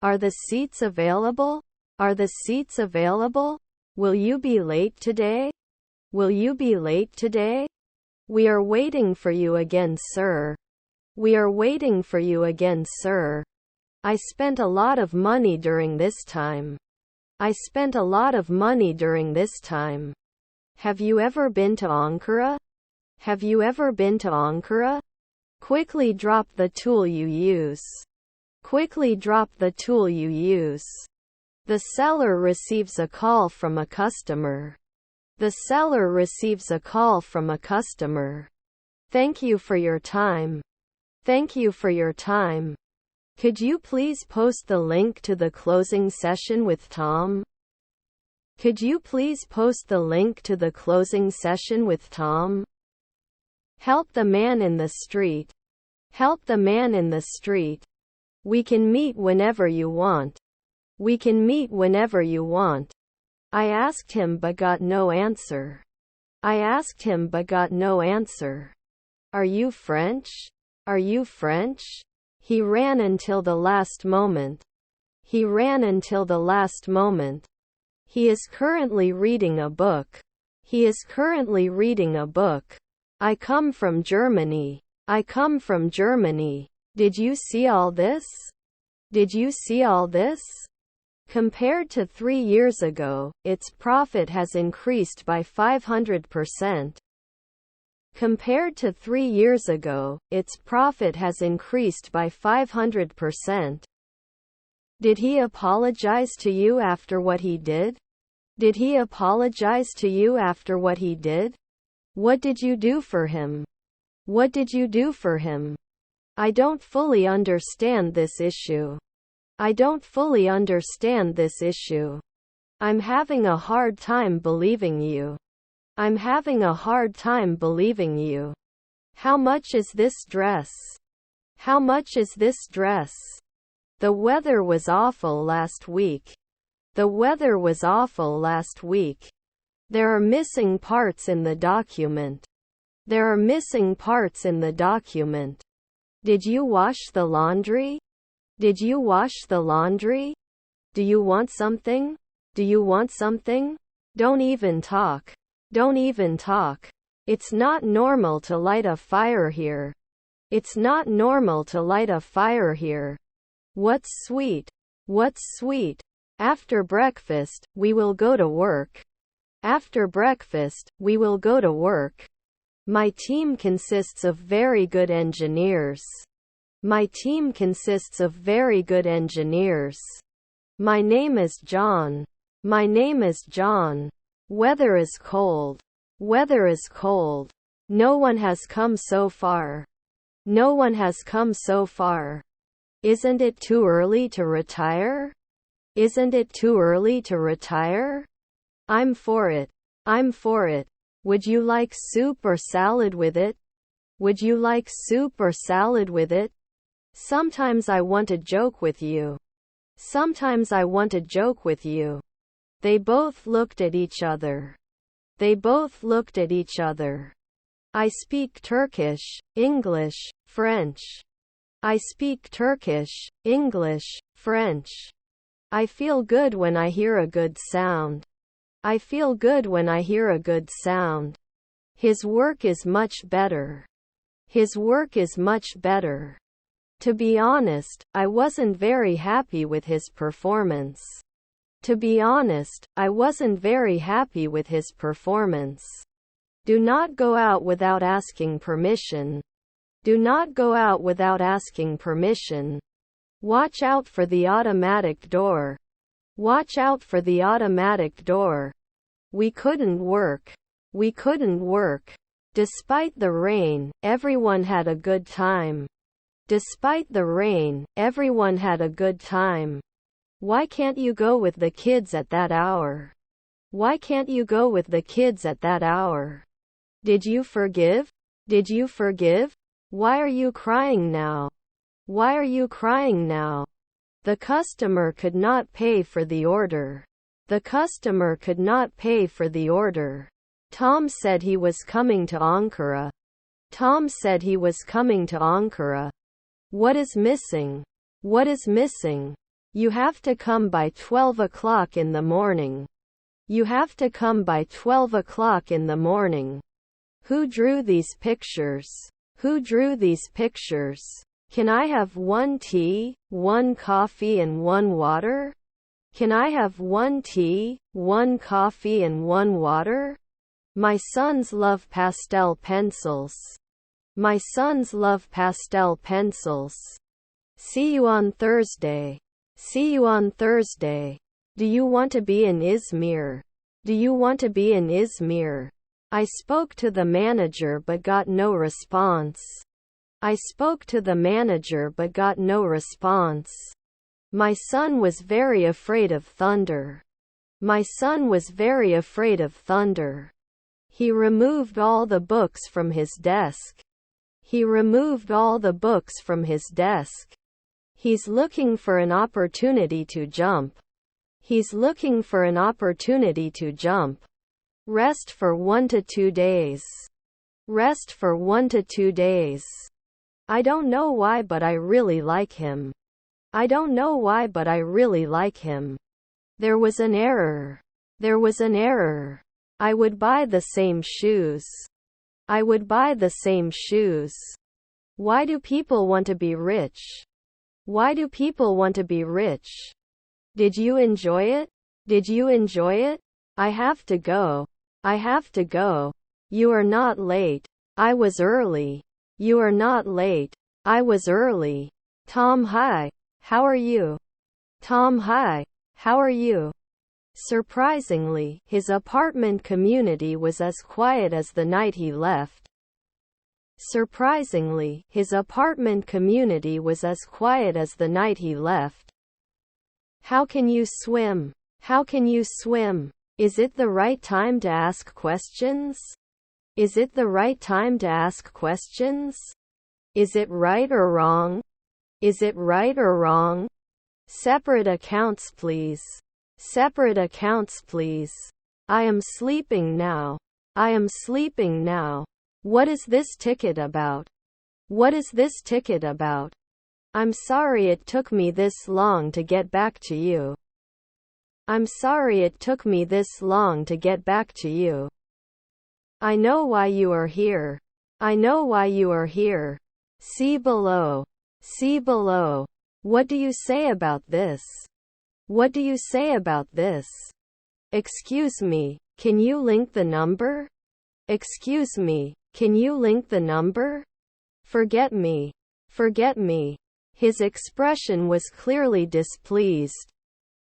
Are the seats available? Are the seats available? Will you be late today? Will you be late today? We are waiting for you again, sir. We are waiting for you again, sir. I spent a lot of money during this time. I spent a lot of money during this time. Have you ever been to Ankara? Have you ever been to Ankara? Quickly drop the tool you use. Quickly drop the tool you use. The seller receives a call from a customer. The seller receives a call from a customer. Thank you for your time. Thank you for your time. Could you please post the link to the closing session with Tom? Could you please post the link to the closing session with Tom? Help the man in the street. Help the man in the street. We can meet whenever you want. We can meet whenever you want. I asked him but got no answer. I asked him but got no answer. Are you French? Are you French? He ran until the last moment. He ran until the last moment. He is currently reading a book. He is currently reading a book. I come from Germany. I come from Germany. Did you see all this? Did you see all this? Compared to 3 years ago, its profit has increased by 500%. Compared to 3 years ago, its profit has increased by 500%. Did he apologize to you after what he did? Did he apologize to you after what he did? What did you do for him? What did you do for him? I don't fully understand this issue. I don't fully understand this issue. I'm having a hard time believing you. I'm having a hard time believing you. How much is this dress? How much is this dress? The weather was awful last week. The weather was awful last week. There are missing parts in the document. There are missing parts in the document. Did you wash the laundry? Did you wash the laundry? Do you want something? Do you want something? Don't even talk. Don't even talk. It's not normal to light a fire here. It's not normal to light a fire here. What's sweet? What's sweet? After breakfast, we will go to work. After breakfast, we will go to work. My team consists of very good engineers. My team consists of very good engineers. My name is John. My name is John. Weather is cold. Weather is cold. No one has come so far. No one has come so far. Isn't it too early to retire? Isn't it too early to retire? I'm for it. I'm for it. Would you like soup or salad with it? Would you like soup or salad with it? Sometimes I want to joke with you. Sometimes I want to joke with you. They both looked at each other. They both looked at each other. I speak Turkish, English, French. I speak Turkish, English, French. I feel good when I hear a good sound. I feel good when I hear a good sound. His work is much better. His work is much better. To be honest, I wasn't very happy with his performance. To be honest, I wasn't very happy with his performance. Do not go out without asking permission. Do not go out without asking permission. Watch out for the automatic door. Watch out for the automatic door. We couldn't work. We couldn't work. Despite the rain, everyone had a good time. Despite the rain, everyone had a good time. Why can't you go with the kids at that hour? Why can't you go with the kids at that hour? Did you forgive? Did you forgive? Why are you crying now? Why are you crying now? The customer could not pay for the order. The customer could not pay for the order. Tom said he was coming to Ankara. Tom said he was coming to Ankara. What is missing? What is missing? You have to come by 12 o'clock in the morning. You have to come by 12 o'clock in the morning. Who drew these pictures? Who drew these pictures? Can I have 1 tea, 1 coffee and 1 water? Can I have 1 tea, 1 coffee and 1 water? My sons love pastel pencils. My sons love pastel pencils. See you on Thursday. See you on Thursday. Do you want to be in Izmir? Do you want to be in Izmir? I spoke to the manager but got no response. I spoke to the manager but got no response. My son was very afraid of thunder. My son was very afraid of thunder. He removed all the books from his desk. He removed all the books from his desk. He's looking for an opportunity to jump. He's looking for an opportunity to jump. Rest for 1 to 2 days. Rest for 1 to 2 days. I don't know why, but I really like him. I don't know why, but I really like him. There was an error. There was an error. I would buy the same shoes. I would buy the same shoes. Why do people want to be rich? Why do people want to be rich? Did you enjoy it? Did you enjoy it? I have to go. I have to go. You are not late. I was early. You are not late. I was early. Tom, hi. How are you? Tom, hi. How are you? Surprisingly, his apartment community was as quiet as the night he left. Surprisingly, his apartment community was as quiet as the night he left. How can you swim? How can you swim? Is it the right time to ask questions? Is it the right time to ask questions? Is it right or wrong? Is it right or wrong? Separate accounts, please. Separate accounts, please. I am sleeping now. I am sleeping now. What is this ticket about? What is this ticket about? I'm sorry it took me this long to get back to you. I'm sorry it took me this long to get back to you. I know why you are here. I know why you are here. See below. See below. What do you say about this? What do you say about this? Excuse me, can you link the number? Excuse me, can you link the number? Forget me. Forget me. His expression was clearly displeased.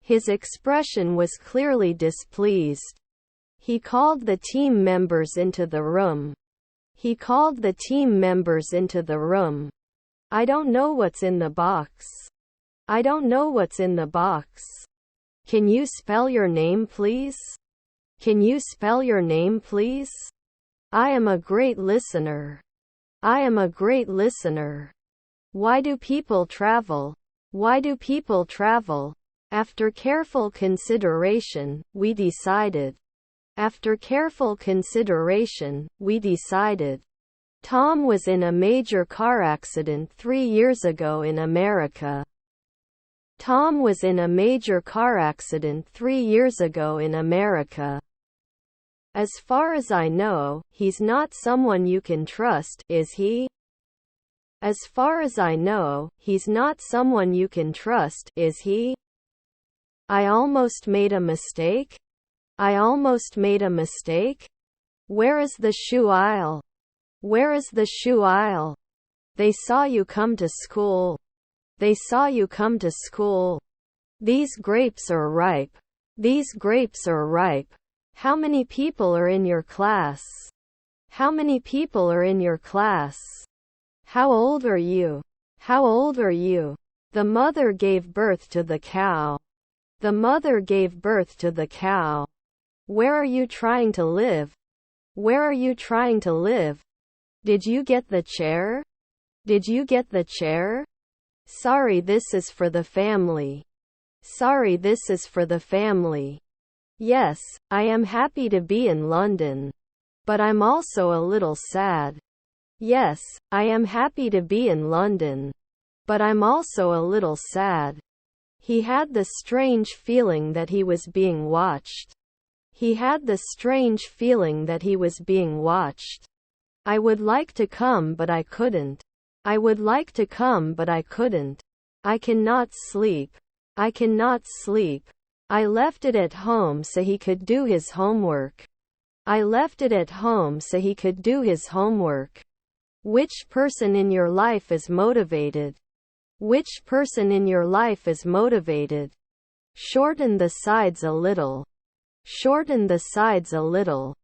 His expression was clearly displeased. He called the team members into the room. He called the team members into the room. I don't know what's in the box. I don't know what's in the box. Can you spell your name, please? Can you spell your name, please? I am a great listener. I am a great listener. Why do people travel? Why do people travel? After careful consideration, we decided. After careful consideration, we decided. Tom was in a major car accident 3 years ago in America. Tom was in a major car accident 3 years ago in America. As far as I know, he's not someone you can trust, is he? As far as I know, he's not someone you can trust, is he? I almost made a mistake? I almost made a mistake? Where is the shoe aisle? Where is the shoe aisle? They saw you come to school. They saw you come to school. These grapes are ripe. These grapes are ripe. How many people are in your class? How many people are in your class? How old are you? How old are you? The mother gave birth to the cow. The mother gave birth to the cow. Where are you trying to live? Where are you trying to live? Did you get the chair? Did you get the chair? Sorry, this is for the family. Sorry, this is for the family. Yes, I am happy to be in London. But I'm also a little sad. Yes, I am happy to be in London. But I'm also a little sad. He had the strange feeling that he was being watched. He had the strange feeling that he was being watched. I would like to come but I couldn't. I would like to come but I couldn't. I cannot sleep. I cannot sleep. I left it at home so he could do his homework. I left it at home so he could do his homework. Which person in your life is motivated? Which person in your life is motivated? Shorten the sides a little. Shorten the sides a little.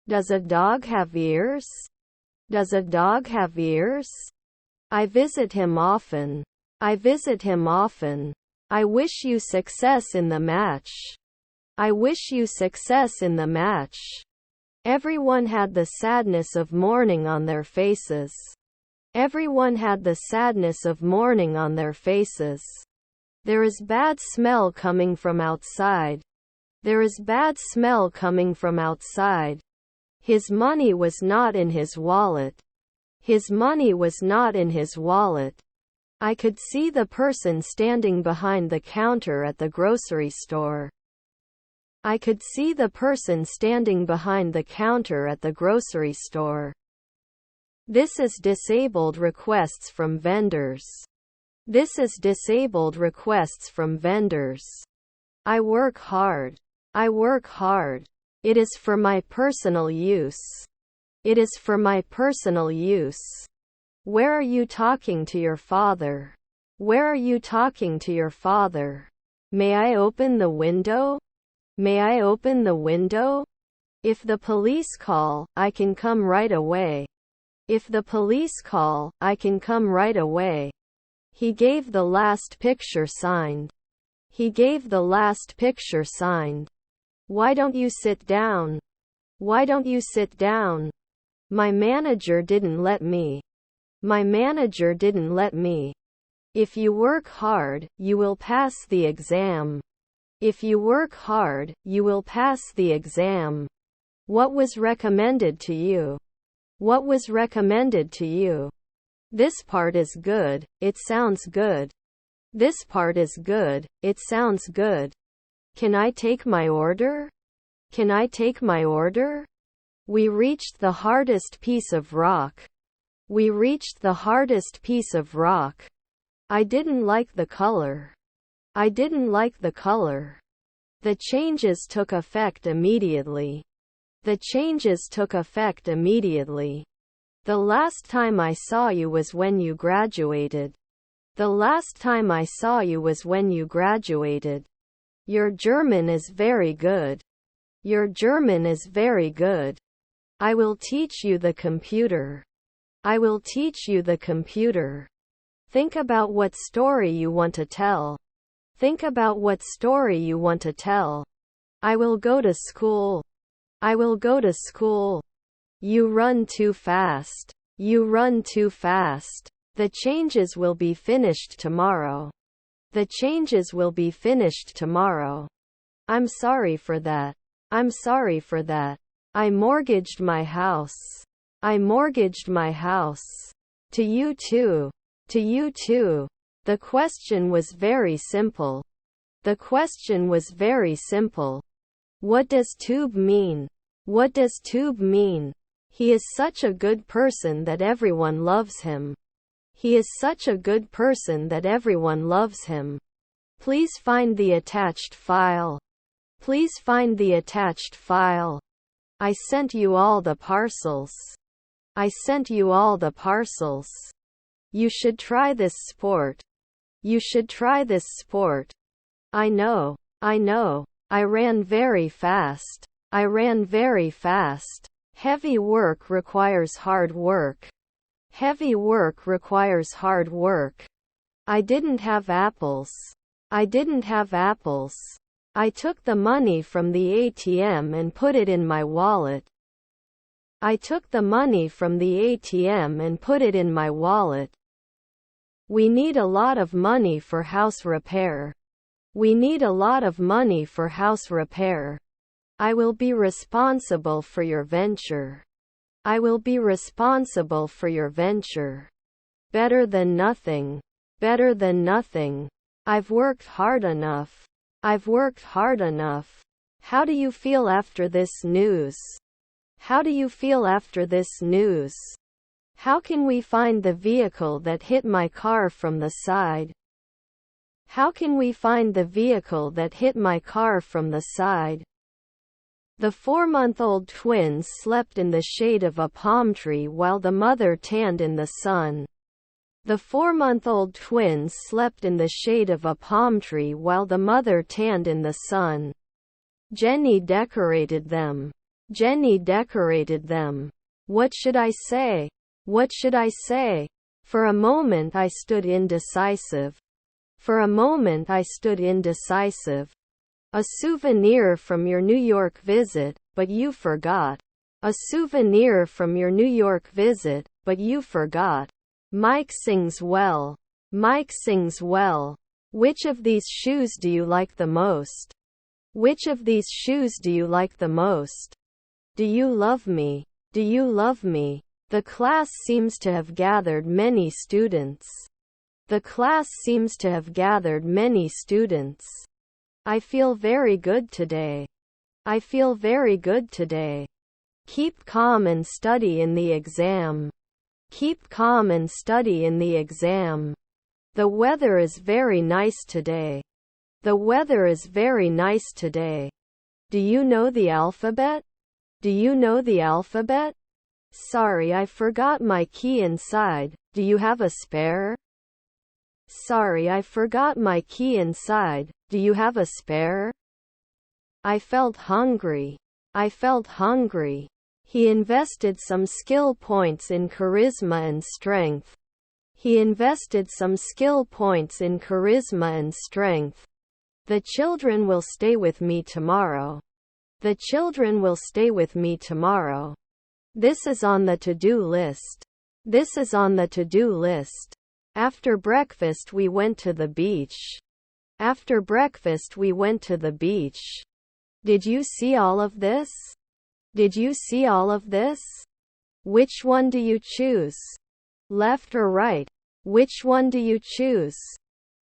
Does a dog have ears? Does a dog have ears? I visit him often. I visit him often. I wish you success in the match. I wish you success in the match. Everyone had the sadness of mourning on their faces. Everyone had the sadness of mourning on their faces. There is bad smell coming from outside. There is bad smell coming from outside. His money was not in his wallet. His money was not in his wallet. I could see the person standing behind the counter at the grocery store. I could see the person standing behind the counter at the grocery store. This is disabled requests from vendors. This is disabled requests from vendors. I work hard. I work hard. It is for my personal use. It is for my personal use. Where are you talking to your father? Where are you talking to your father? May I open the window? May I open the window? If the police call, I can come right away. If the police call, I can come right away. He gave the last picture signed. He gave the last picture signed. Why don't you sit down? Why don't you sit down? My manager didn't let me. My manager didn't let me. If you work hard, you will pass the exam. If you work hard, you will pass the exam. What was recommended to you? What was recommended to you? This part is good, it sounds good. This part is good, it sounds good. Can I take my order? Can I take my order? We reached the hardest piece of rock. We reached the hardest piece of rock. I didn't like the color. I didn't like the color. The changes took effect immediately. The changes took effect immediately. The last time I saw you was when you graduated. The last time I saw you was when you graduated. Your German is very good. Your German is very good. I will teach you the computer. I will teach you the computer. Think about what story you want to tell. Think about what story you want to tell. I will go to school. I will go to school. You run too fast. You run too fast. The changes will be finished tomorrow. The changes will be finished tomorrow. I'm sorry for that. I'm sorry for that. I mortgaged my house. I mortgaged my house. To you too. To you too. The question was very simple. The question was very simple. What does tube mean? What does tube mean? He is such a good person that everyone loves him. He is such a good person that everyone loves him. Please find the attached file. Please find the attached file. I sent you all the parcels. I sent you all the parcels. You should try this sport. You should try this sport. I know. I know. I ran very fast. I ran very fast. Heavy work requires hard work. Heavy work requires hard work. I didn't have apples. I didn't have apples. I took the money from the ATM and put it in my wallet. I took the money from the ATM and put it in my wallet. We need a lot of money for house repair. We need a lot of money for house repair. I will be responsible for your venture. I will be responsible for your venture. Better than nothing. Better than nothing. I've worked hard enough. I've worked hard enough. How do you feel after this news? How do you feel after this news? How can we find the vehicle that hit my car from the side? How can we find the vehicle that hit my car from the side? The 4-month-old twins slept in the shade of a palm tree while the mother tanned in the sun. The 4-month-old twins slept in the shade of a palm tree while the mother tanned in the sun. Jenny decorated them. Jenny decorated them. What should I say? What should I say? For a moment I stood indecisive. For a moment I stood indecisive. A souvenir from your New York visit, but you forgot. A souvenir from your New York visit, but you forgot. Mike sings well. Mike sings well. Which of these shoes do you like the most? Which of these shoes do you like the most? Do you love me? Do you love me? The class seems to have gathered many students. The class seems to have gathered many students. I feel very good today. I feel very good today. Keep calm and study in the exam. Keep calm and study in the exam. The weather is very nice today. The weather is very nice today. Do you know the alphabet? Do you know the alphabet? Sorry, I forgot my key inside. Do you have a spare? Sorry, I forgot my key inside. Do you have a spare? I felt hungry. I felt hungry. He invested some skill points in charisma and strength. He invested some skill points in charisma and strength. The children will stay with me tomorrow. The children will stay with me tomorrow. This is on the to-do list. This is on the to-do list. After breakfast we went to the beach. After breakfast we went to the beach. Did you see all of this? Did you see all of this? Which one do you choose? Left or right? Which one do you choose?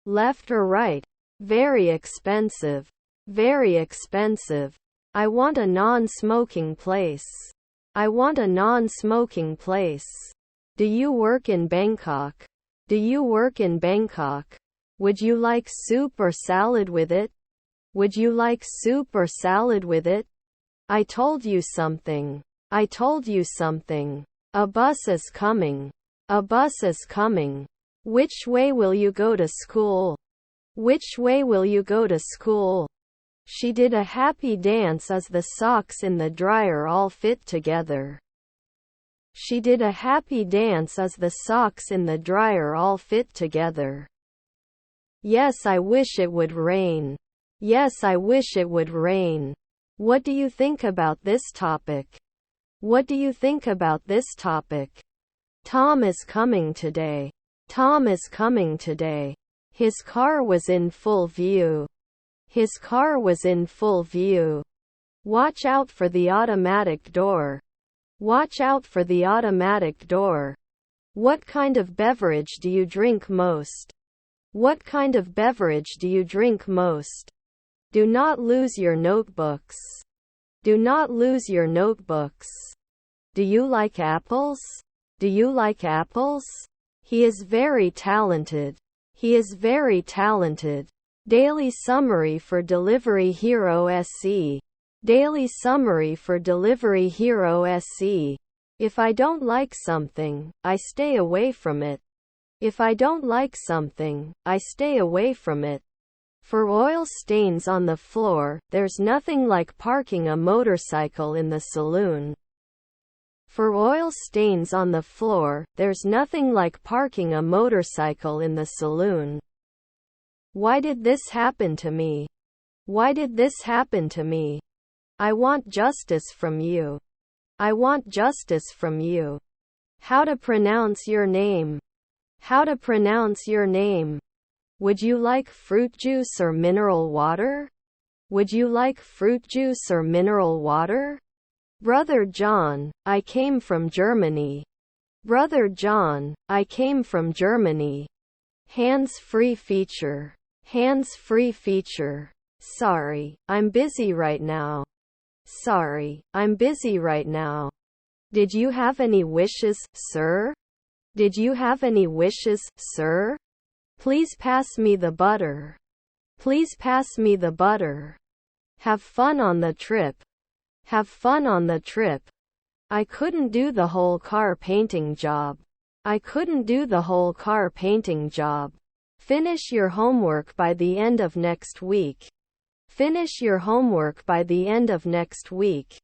Left or right? Very expensive. Very expensive. I want a non-smoking place. I want a non-smoking place. Do you work in Bangkok? Do you work in Bangkok? Would you like soup or salad with it? Would you like soup or salad with it? I told you something. I told you something. A bus is coming. A bus is coming. Which way will you go to school? Which way will you go to school? She did a happy dance as the socks in the dryer all fit together. She did a happy dance as the socks in the dryer all fit together. Yes, I wish it would rain. Yes, I wish it would rain. What do you think about this topic? What do you think about this topic? Tom is coming today. Tom is coming today. His car was in full view. His car was in full view. Watch out for the automatic door. Watch out for the automatic door. What kind of beverage do you drink most? What kind of beverage do you drink most? Do not lose your notebooks. Do not lose your notebooks. Do you like apples? Do you like apples? He is very talented. He is very talented. Daily summary for Delivery Hero SE. Daily summary for Delivery Hero SE. If I don't like something, I stay away from it. If I don't like something, I stay away from it. For oil stains on the floor, there's nothing like parking a motorcycle in the saloon. For oil stains on the floor, there's nothing like parking a motorcycle in the saloon. Why did this happen to me? Why did this happen to me? I want justice from you. I want justice from you. How to pronounce your name? How to pronounce your name? Would you like fruit juice or mineral water? Would you like fruit juice or mineral water? Brother John, I came from Germany. Brother John, I came from Germany. Hands-free feature. Hands-free feature. Sorry, I'm busy right now. Sorry, I'm busy right now. Did you have any wishes, sir? Did you have any wishes, sir? Please pass me the butter. Please pass me the butter. Have fun on the trip. Have fun on the trip. I couldn't do the whole car painting job. I couldn't do the whole car painting job. Finish your homework by the end of next week. Finish your homework by the end of next week.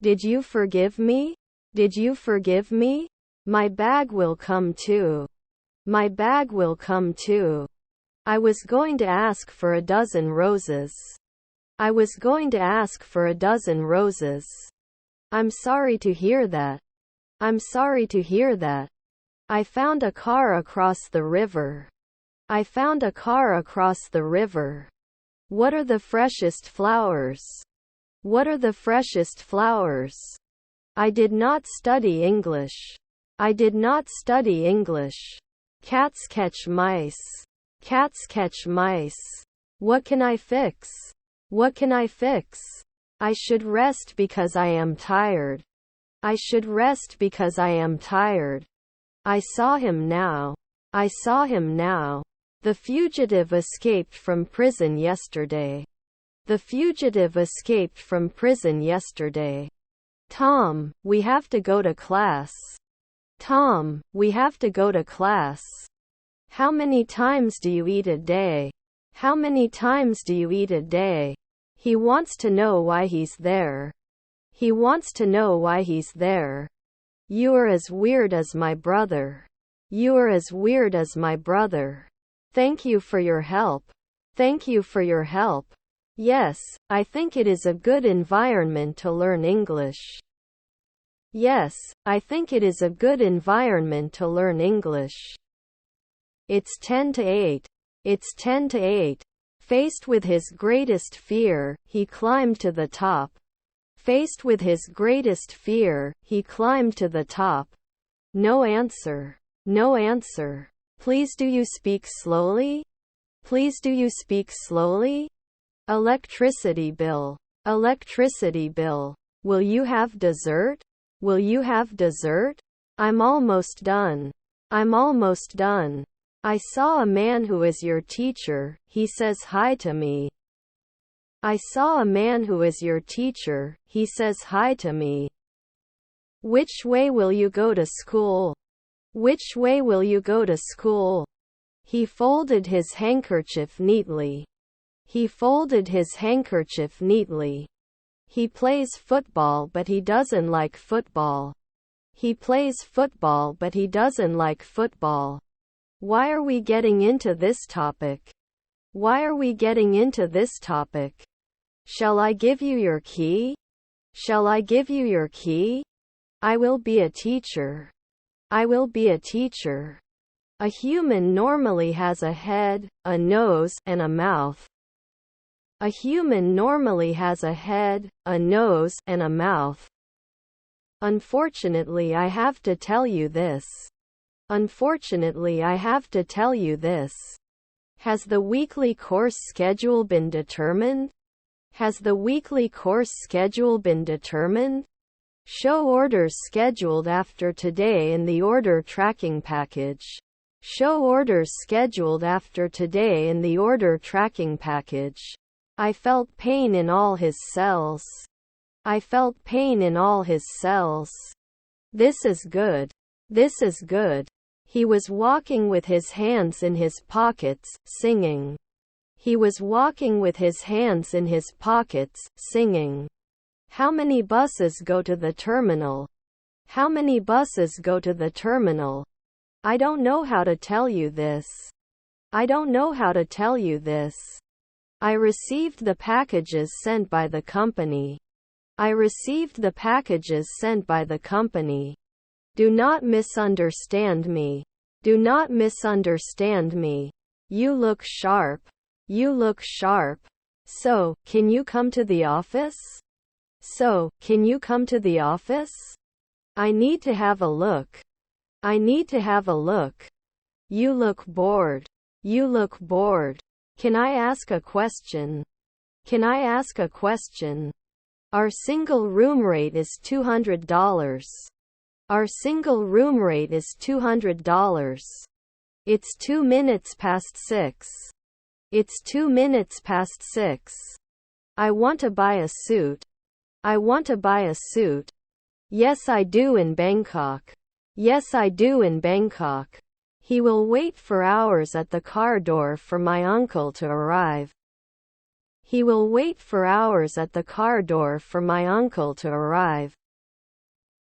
Did you forgive me? Did you forgive me? My bag will come too. My bag will come too. I was going to ask for a dozen roses. I was going to ask for a dozen roses. I'm sorry to hear that. I'm sorry to hear that. I found a car across the river. I found a car across the river. What are the freshest flowers? What are the freshest flowers? I did not study English. I did not study English. Cats catch mice. Cats catch mice. What can I fix? What can I fix? I should rest because I am tired. I should rest because I am tired. I saw him now. I saw him now. The fugitive escaped from prison yesterday. The fugitive escaped from prison yesterday. Tom, we have to go to class. Tom, we have to go to class. How many times do you eat a day? How many times do you eat a day? He wants to know why he's there. He wants to know why he's there. You are as weird as my brother. You are as weird as my brother. Thank you for your help. Thank you for your help. Yes, I think it is a good environment to learn English. Yes, I think it is a good environment to learn English. It's 10 to 8. It's 10 to 8. Faced with his greatest fear, he climbed to the top. Faced with his greatest fear, he climbed to the top. No answer. No answer. Please do you speak slowly? Please do you speak slowly? Electricity bill. Electricity bill. Will you have dessert? Will you have dessert? I'm almost done. I'm almost done. I saw a man who is your teacher, he says hi to me. I saw a man who is your teacher, he says hi to me. Which way will you go to school? Which way will you go to school? He folded his handkerchief neatly. He folded his handkerchief neatly. He plays football but he doesn't like football. He plays football but he doesn't like football. Why are we getting into this topic? Why are we getting into this topic? Shall I give you your key? Shall I give you your key? I will be a teacher. I will be a teacher. A human normally has a head, a nose, and a mouth. A human normally has a head, a nose, and a mouth. Unfortunately, I have to tell you this. Unfortunately, I have to tell you this. Has the weekly course schedule been determined? Has the weekly course schedule been determined? Show orders scheduled after today in the order tracking package. Show orders scheduled after today in the order tracking package. I felt pain in all his cells. I felt pain in all his cells. This is good. This is good. He was walking with his hands in his pockets, singing. He was walking with his hands in his pockets, singing. How many buses go to the terminal? How many buses go to the terminal? I don't know how to tell you this. I don't know how to tell you this. I received the packages sent by the company. I received the packages sent by the company. Do not misunderstand me. Do not misunderstand me. You look sharp. You look sharp. So, can you come to the office? So, can you come to the office? I need to have a look. I need to have a look. You look bored. You look bored. Can I ask a question? Can I ask a question? Our single room rate is $200. Our single room rate is $200. It's 2 minutes past 6. It's 2 minutes past 6. I want to buy a suit. I want to buy a suit. Yes, I do in Bangkok. Yes, I do in Bangkok. He will wait for hours at the car door for my uncle to arrive. He will wait for hours at the car door for my uncle to arrive.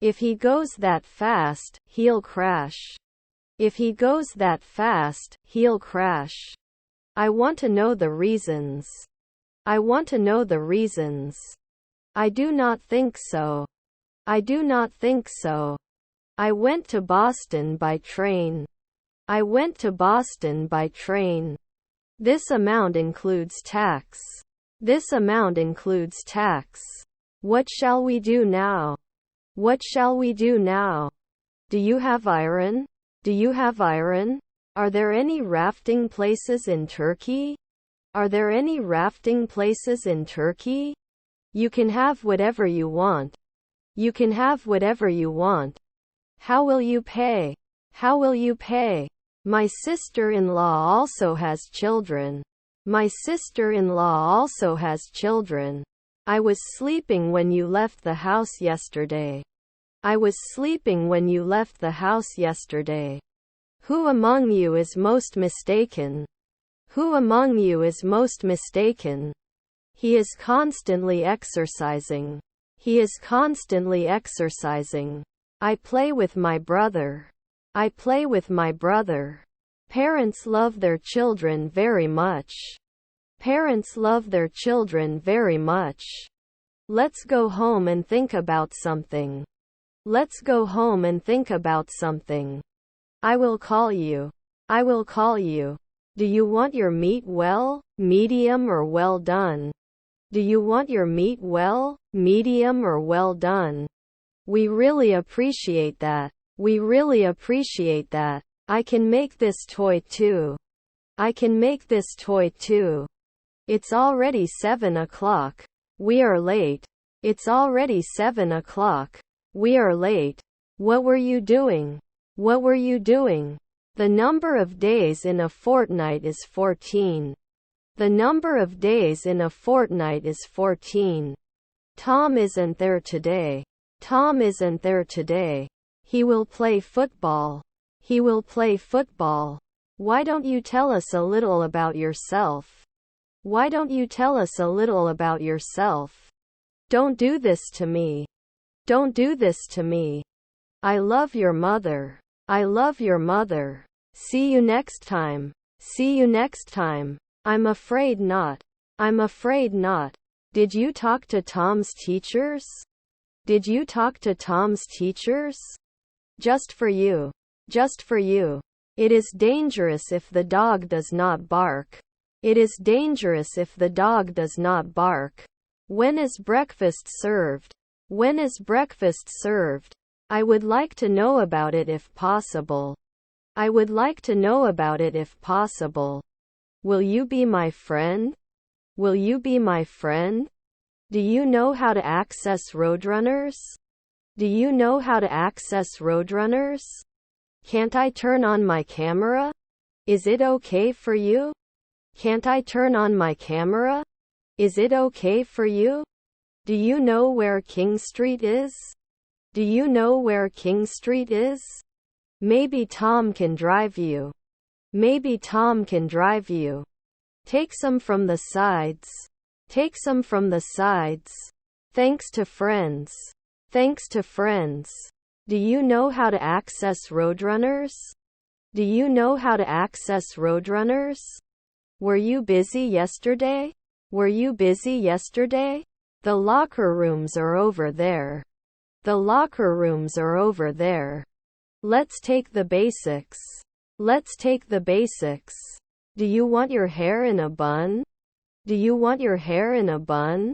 If he goes that fast, he'll crash. If he goes that fast, he'll crash. I want to know the reasons. I want to know the reasons. I do not think so. I do not think so. I went to Boston by train. I went to Boston by train. This amount includes tax. This amount includes tax. What shall we do now? What shall we do now? Do you have iron? Do you have iron? Are there any rafting places in Turkey? Are there any rafting places in Turkey? You can have whatever you want. You can have whatever you want. How will you pay? How will you pay? My sister-in-law also has children. My sister-in-law also has children. I was sleeping when you left the house yesterday. I was sleeping when you left the house yesterday. Who among you is most mistaken? Who among you is most mistaken? He is constantly exercising. He is constantly exercising. I play with my brother. I play with my brother. Parents love their children very much. Parents love their children very much. Let's go home and think about something. Let's go home and think about something. I will call you. I will call you. Do you want your meat well, medium or well done? Do you want your meat well, medium or well done? We really appreciate that. We really appreciate that. I can make this toy too. I can make this toy too. It's already 7 o'clock. We are late. It's already 7 o'clock. We are late. What were you doing? What were you doing? The number of days in a fortnight is 14. The number of days in a fortnight is 14. Tom isn't there today. Tom isn't there today. He will play football. He will play football. Why don't you tell us a little about yourself? Why don't you tell us a little about yourself? Don't do this to me. Don't do this to me. I love your mother. I love your mother. See you next time. See you next time. I'm afraid not. I'm afraid not. Did you talk to Tom's teachers? Did you talk to Tom's teachers? Just for you. Just for you. It is dangerous if the dog does not bark. It is dangerous if the dog does not bark. When is breakfast served? When is breakfast served? I would like to know about it if possible. I would like to know about it if possible. Will you be my friend? Will you be my friend? Do you know how to access Roadrunners? Do you know how to access Roadrunners? Can't I turn on my camera? Is it okay for you? Can't I turn on my camera? Is it okay for you? Do you know where King Street is? Do you know where King Street is? Maybe Tom can drive you. Maybe Tom can drive you. Take some from the sides. Take some from the sides. Thanks to friends. Thanks to friends. Do you know how to access Roadrunners? Do you know how to access Roadrunners? Were you busy yesterday? Were you busy yesterday? The locker rooms are over there. The locker rooms are over there. Let's take the basics. Let's take the basics. Do you want your hair in a bun? Do you want your hair in a bun?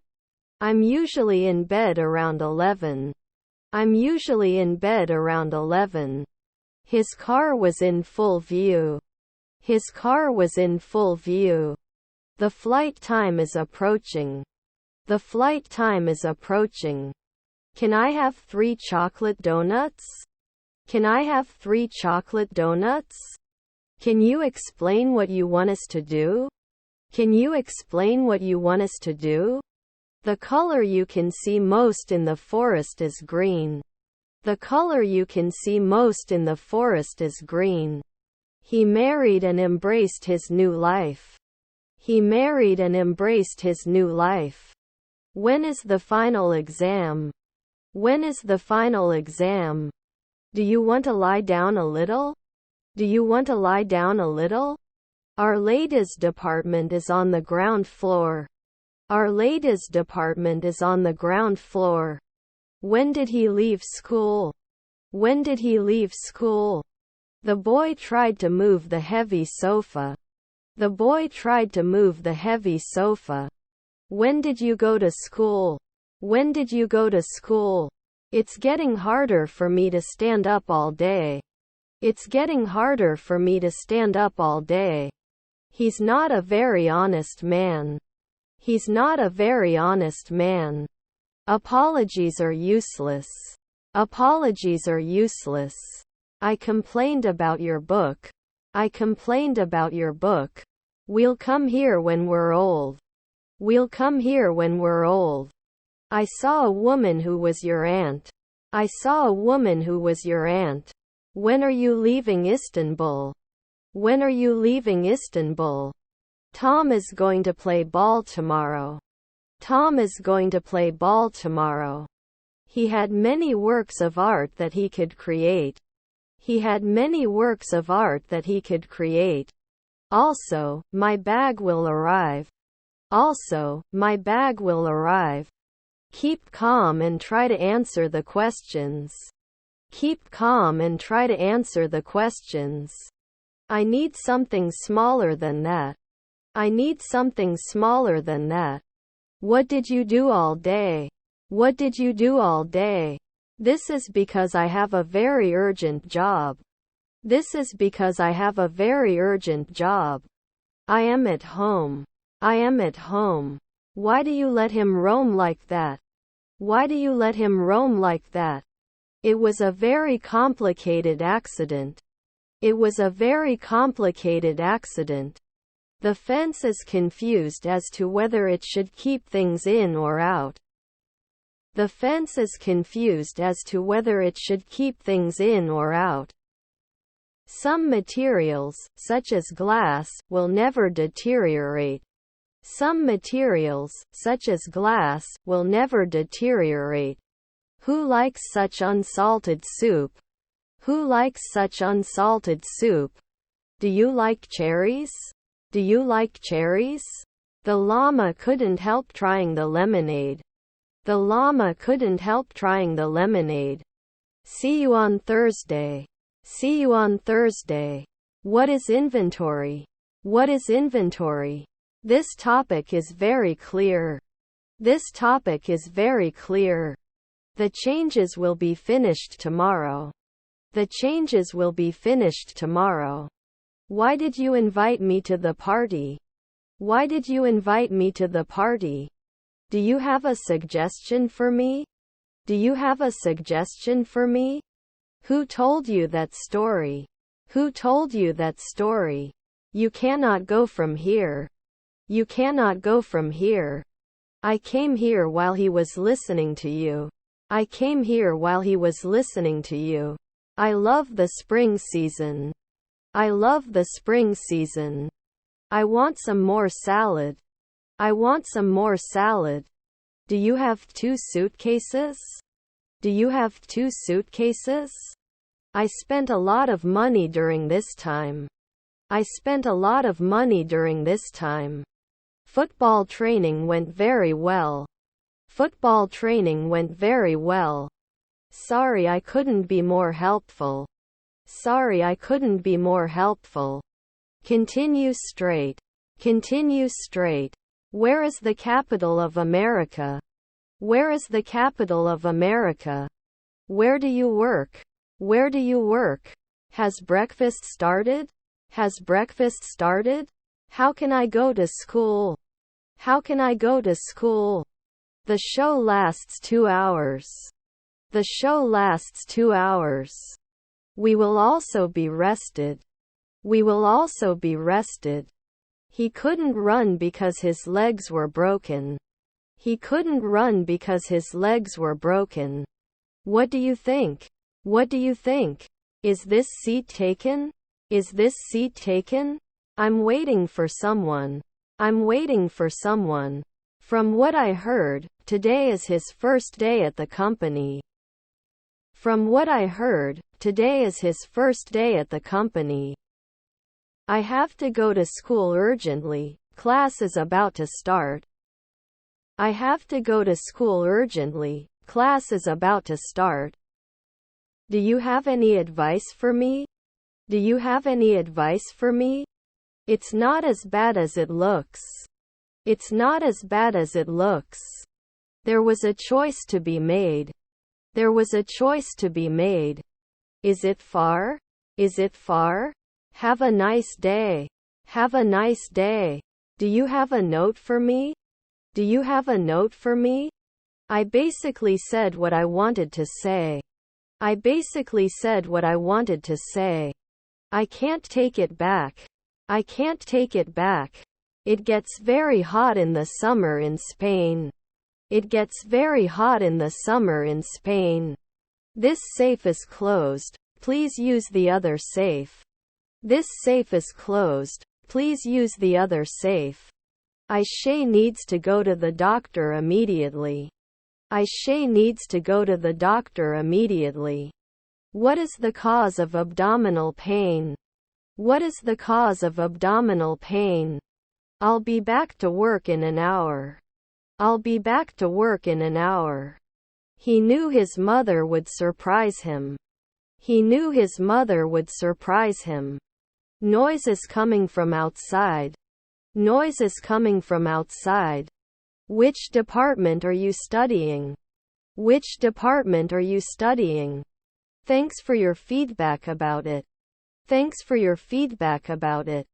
I'm usually in bed around 11. I'm usually in bed around 11. His car was in full view. His car was in full view. The flight time is approaching. The flight time is approaching. Can I have 3 chocolate donuts? Can I have 3 chocolate donuts? Can you explain what you want us to do? Can you explain what you want us to do? The color you can see most in the forest is green. The color you can see most in the forest is green. He married and embraced his new life. He married and embraced his new life. When is the final exam? When is the final exam? Do you want to lie down a little? Do you want to lie down a little? Our ladies' department is on the ground floor. Our ladies' department is on the ground floor. When did he leave school? When did he leave school? The boy tried to move the heavy sofa. The boy tried to move the heavy sofa. When did you go to school? When did you go to school? It's getting harder for me to stand up all day. It's getting harder for me to stand up all day. He's not a very honest man. He's not a very honest man. Apologies are useless. Apologies are useless. I complained about your book. I complained about your book. We'll come here when we're old. We'll come here when we're old. I saw a woman who was your aunt. I saw a woman who was your aunt. When are you leaving Istanbul? When are you leaving Istanbul? Tom is going to play ball tomorrow. Tom is going to play ball tomorrow. He had many works of art that he could create. He had many works of art that he could create. Also, my bag will arrive. Also, my bag will arrive. Keep calm and try to answer the questions. Keep calm and try to answer the questions. I need something smaller than that. I need something smaller than that. What did you do all day? What did you do all day? This is because I have a very urgent job. This is because I have a very urgent job. I am at home. I am at home. Why do you let him roam like that? Why do you let him roam like that? It was a very complicated accident. It was a very complicated accident. The fence is confused as to whether it should keep things in or out. The fence is confused as to whether it should keep things in or out. Some materials, such as glass, will never deteriorate. Some materials, such as glass, will never deteriorate. Who likes such unsalted soup? Who likes such unsalted soup? Do you like cherries? Do you like cherries? The llama couldn't help trying the lemonade. The llama couldn't help trying the lemonade. See you on Thursday. See you on Thursday. What is inventory? What is inventory? This topic is very clear. This topic is very clear. The changes will be finished tomorrow. The changes will be finished tomorrow. Why did you invite me to the party? Why did you invite me to the party? Do you have a suggestion for me? Do you have a suggestion for me? Who told you that story? Who told you that story? You cannot go from here. You cannot go from here. I came here while he was listening to you. I came here while he was listening to you. I love the spring season. I love the spring season. I want some more salad. I want some more salad. Do you have 2 suitcases? Do you have 2 suitcases? I spent a lot of money during this time. I spent a lot of money during this time. Football training went very well. Football training went very well. Sorry I couldn't be more helpful. Sorry I couldn't be more helpful. Continue straight. Continue straight. Where is the capital of America? Where is the capital of America? Where do you work? Where do you work? Has breakfast started? Has breakfast started? How can I go to school? How can I go to school? The show lasts 2 hours. The show lasts 2 hours. We will also be rested. We will also be rested. He couldn't run because his legs were broken. He couldn't run because his legs were broken. What do you think? What do you think? Is this seat taken? Is this seat taken? I'm waiting for someone. I'm waiting for someone. From what I heard, today is his first day at the company. From what I heard, today is his first day at the company. I have to go to school urgently. Class is about to start. I have to go to school urgently. Class is about to start. Do you have any advice for me? Do you have any advice for me? It's not as bad as it looks. It's not as bad as it looks. There was a choice to be made. There was a choice to be made. Is it far? Is it far? Have a nice day. Have a nice day. Do you have a note for me? Do you have a note for me? I basically said what I wanted to say. I basically said what I wanted to say. I can't take it back. I can't take it back. It gets very hot in the summer in Spain. It gets very hot in the summer in Spain. This safe is closed. Please use the other safe. This safe is closed. Please use the other safe. Aisha needs to go to the doctor immediately. Aisha needs to go to the doctor immediately. What is the cause of abdominal pain? What is the cause of abdominal pain? I'll be back to work in an hour. I'll be back to work in an hour. He knew his mother would surprise him. He knew his mother would surprise him. Noise is coming from outside. Noise is coming from outside. Which department are you studying? Which department are you studying? Thanks for your feedback about it. Thanks for your feedback about it.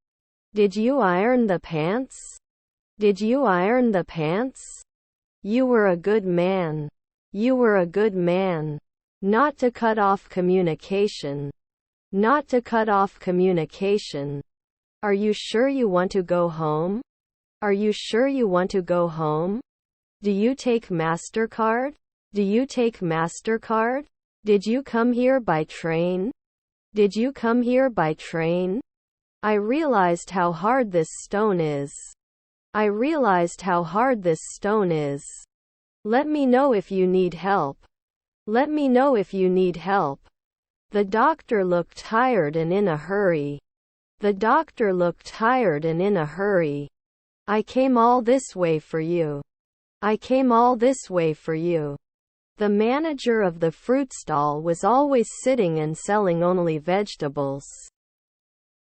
Did you iron the pants? Did you iron the pants? You were a good man. You were a good man. Not to cut off communication. Not to cut off communication. Are you sure you want to go home? Are you sure you want to go home? Do you take MasterCard? Do you take MasterCard? Did you come here by train? Did you come here by train? I realized how hard this stone is. I realized how hard this stone is. Let me know if you need help. Let me know if you need help. The doctor looked tired and in a hurry. The doctor looked tired and in a hurry. I came all this way for you. I came all this way for you. The manager of the fruit stall was always sitting and selling only vegetables.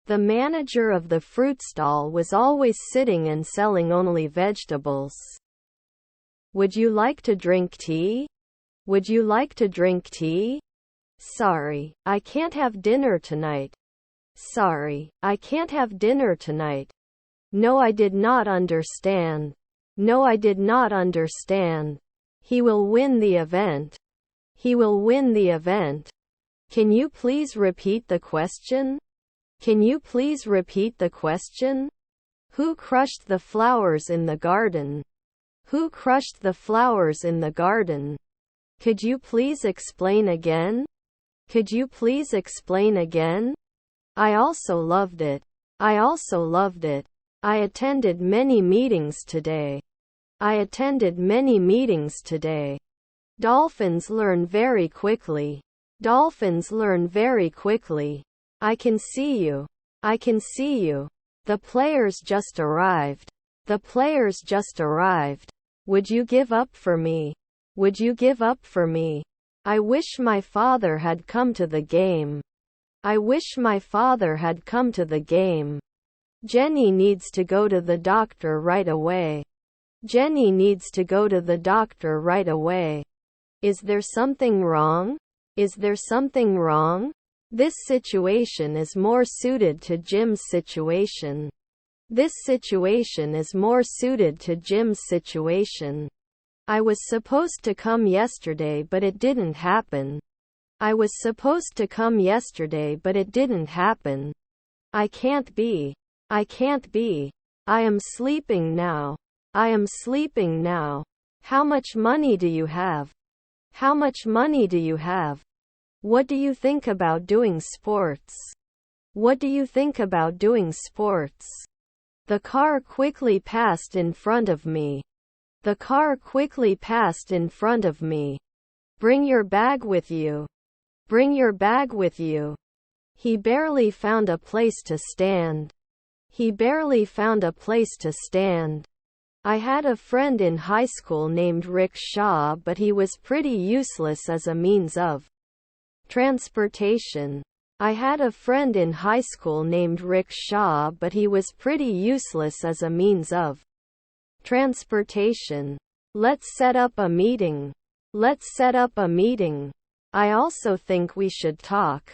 The manager of the fruit stall was always sitting and selling only vegetables. Would you like to drink tea? Would you like to drink tea? Sorry, I can't have dinner tonight. Sorry, I can't have dinner tonight. No, I did not understand. No, I did not understand. He will win the event. He will win the event. Can you please repeat the question? Can you please repeat the question? Who crushed the flowers in the garden? Who crushed the flowers in the garden? Could you please explain again? Could you please explain again? I also loved it. I also loved it. I attended many meetings today. I attended many meetings today. Dolphins learn very quickly. Dolphins learn very quickly. I can see you. I can see you. The players just arrived. The players just arrived. Would you give up for me? Would you give up for me? I wish my father had come to the game. I wish my father had come to the game. Jenny needs to go to the doctor right away. Jenny needs to go to the doctor right away. Is there something wrong? Is there something wrong? This situation is more suited to Jim's situation. This situation is more suited to Jim's situation. I was supposed to come yesterday but it didn't happen. I was supposed to come yesterday but it didn't happen. I can't be. I can't be. I am sleeping now. I am sleeping now. How much money do you have? How much money do you have? What do you think about doing sports? What do you think about doing sports? The car quickly passed in front of me. The car quickly passed in front of me. Bring your bag with you. Bring your bag with you. He barely found a place to stand. He barely found a place to stand. I had a friend in high school named Rick Shaw, but he was pretty useless as a means of transportation. I had a friend in high school named Rick Shaw, but he was pretty useless as a means of transportation. Let's set up a meeting. Let's set up a meeting. I also think we should talk.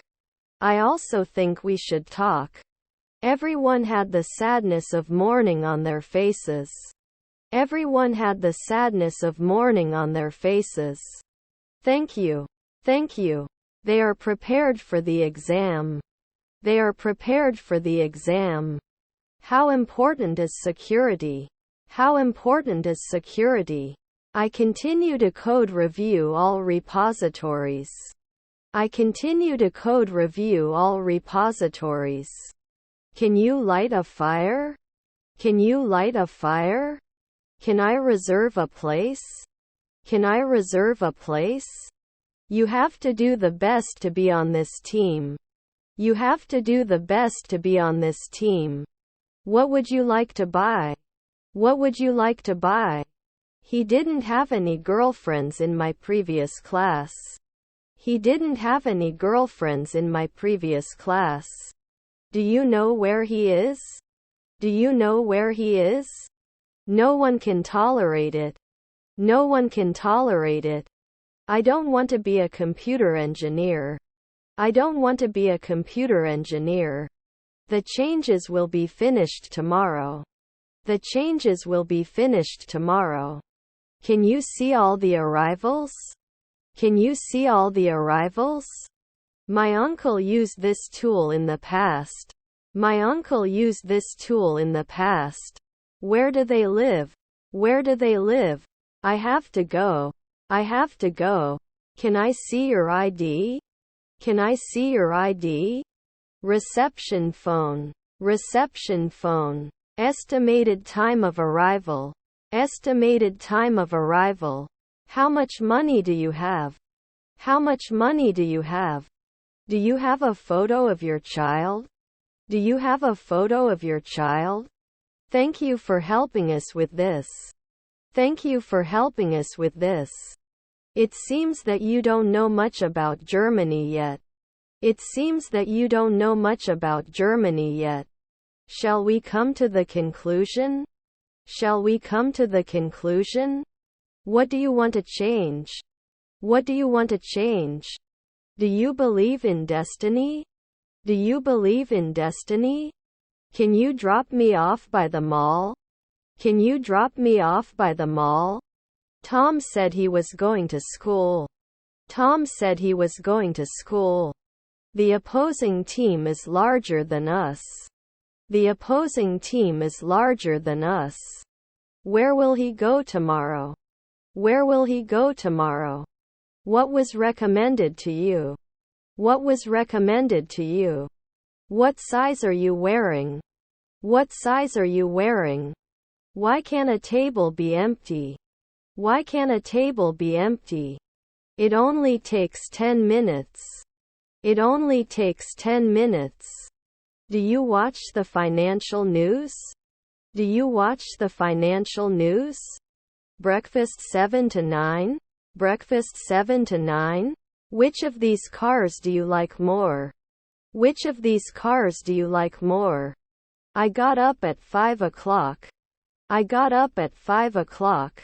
I also think we should talk. Everyone had the sadness of mourning on their faces. Everyone had the sadness of mourning on their faces. Thank you. Thank you. They are prepared for the exam. They are prepared for the exam. How important is security? How important is security? I continue to code review all repositories. I continue to code review all repositories. Can you light a fire? Can you light a fire? Can I reserve a place? Can I reserve a place? You have to do the best to be on this team. You have to do the best to be on this team. What would you like to buy? What would you like to buy? He didn't have any girlfriends in my previous class. He didn't have any girlfriends in my previous class. Do you know where he is? Do you know where he is? No one can tolerate it. No one can tolerate it. I don't want to be a computer engineer. I don't want to be a computer engineer. The changes will be finished tomorrow. The changes will be finished tomorrow. Can you see all the arrivals? Can you see all the arrivals? My uncle used this tool in the past. My uncle used this tool in the past. Where do they live? Where do they live? I have to go. I have to go. Can I see your ID? Can I see your ID? Reception phone. Reception phone. Estimated time of arrival. Estimated time of arrival. How much money do you have? How much money do you have? Do you have a photo of your child? Do you have a photo of your child? Thank you for helping us with this. Thank you for helping us with this. It seems that you don't know much about Germany yet. It seems that you don't know much about Germany yet. Shall we come to the conclusion? Shall we come to the conclusion? What do you want to change? What do you want to change? Do you believe in destiny? Do you believe in destiny? Can you drop me off by the mall? Can you drop me off by the mall? Tom said he was going to school. Tom said he was going to school. The opposing team is larger than us. The opposing team is larger than us. Where will he go tomorrow? Where will he go tomorrow? What was recommended to you? What was recommended to you? What size are you wearing? What size are you wearing? Why can't a table be empty? Why can't a table be empty? It only takes 10 minutes. It only takes 10 minutes. Do you watch the financial news? Do you watch the financial news? Breakfast 7 to 9? Breakfast 7 to 9? Which of these cars do you like more? Which of these cars do you like more? I got up at 5 o'clock. I got up at 5 o'clock.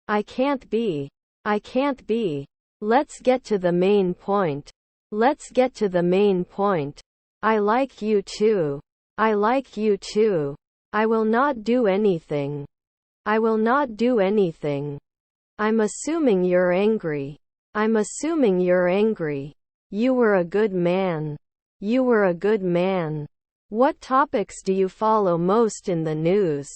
I can't be. I can't be. Let's get to the main point. Let's get to the main point. I like you too. I like you too. I will not do anything. I will not do anything. I'm assuming you're angry. I'm assuming you're angry. You were a good man. You were a good man. What topics do you follow most in the news?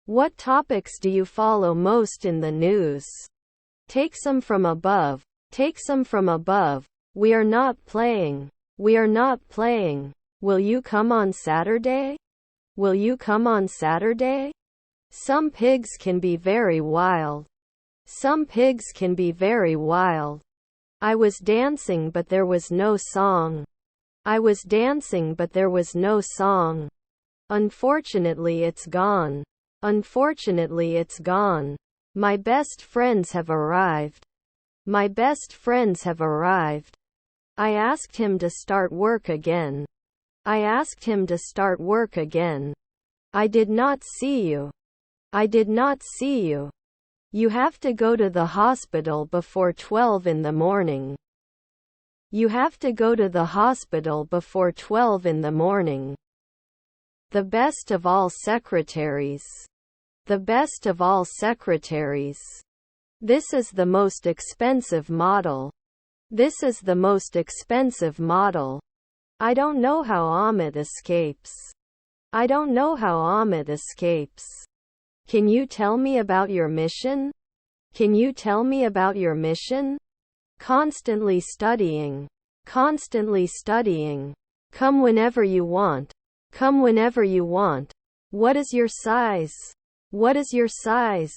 What topics do you follow most in the news? Take some from above. Take some from above. We are not playing. We are not playing. Will you come on Saturday? Will you come on Saturday? Some pigs can be very wild. Some pigs can be very wild. I was dancing but there was no song. I was dancing but there was no song. Unfortunately it's gone. Unfortunately it's gone. My best friends have arrived. My best friends have arrived. I asked him to start work again. I asked him to start work again. I did not see you. I did not see you. You have to go to the hospital before 12 in the morning. You have to go to the hospital before 12 in the morning. The best of all secretaries. The best of all secretaries. This is the most expensive model. This is the most expensive model. I don't know how Ahmed escapes. I don't know how Ahmed escapes. Can you tell me about your mission? Can you tell me about your mission? Constantly studying. Constantly studying. Come whenever you want. Come whenever you want. What is your size? What is your size?